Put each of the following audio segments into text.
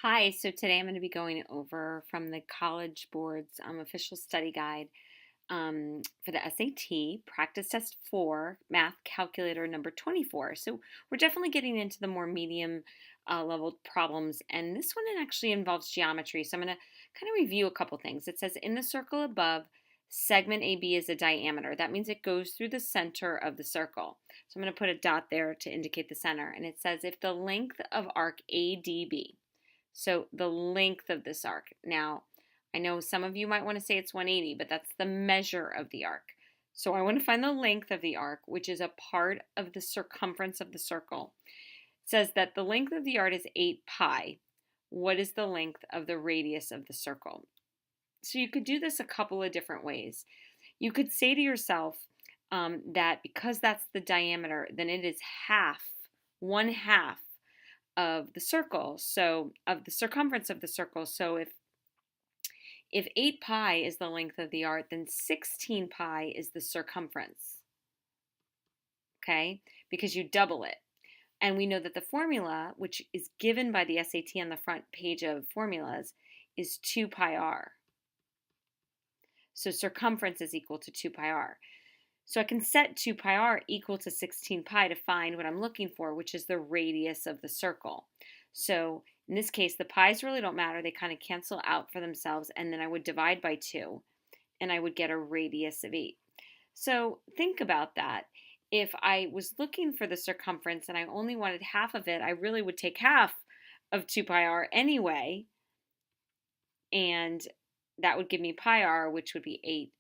Hi, so today I'm going to be going over from the College Board's official study guide for the SAT, Practice Test 4, Math Calculator number 24. So we're definitely getting into the more medium level problems, and this one actually involves geometry. So I'm going to kind of review a couple things. It says in the circle above, segment AB is a diameter. That means it goes through the center of the circle. So I'm going to put a dot there to indicate the center, and it says if the length of arc ADB, so the length of this arc. Now, I know some of you might want to say it's 180, but that's the measure of the arc. So I want to find the length of the arc, which is a part of the circumference of the circle. It says that the length of the arc is 8 pi. What is the length of the radius of the circle? So you could do this a couple of different ways. You could say to yourself that because that's the diameter, then it is half, 1/2 of the circle, so of the circumference of the circle. So if 8 pi is the length of the arc, then 16 pi is the circumference, okay? Because you double it. And we know that the formula, which is given by the SAT on the front page of formulas, is 2 pi r. So circumference is equal to 2 pi r. So I can set 2 pi r equal to 16 pi to find what I'm looking for, which is the radius of the circle. So in this case, the pi's really don't matter. They kind of cancel out for themselves, and then I would divide by 2, and I would get a radius of 8. So think about that. If I was looking for the circumference and I only wanted half of it, I really would take half of 2 pi r anyway, and that would give me pi r, which would be 8.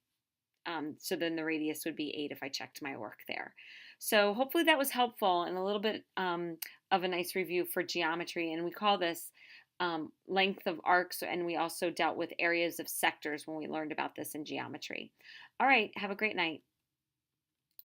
So then the radius would be 8 if I checked my work there. So hopefully that was helpful and a little bit of a nice review for geometry. And we call this length of arcs, and we also dealt with areas of sectors when we learned about this in geometry. All right, have a great night.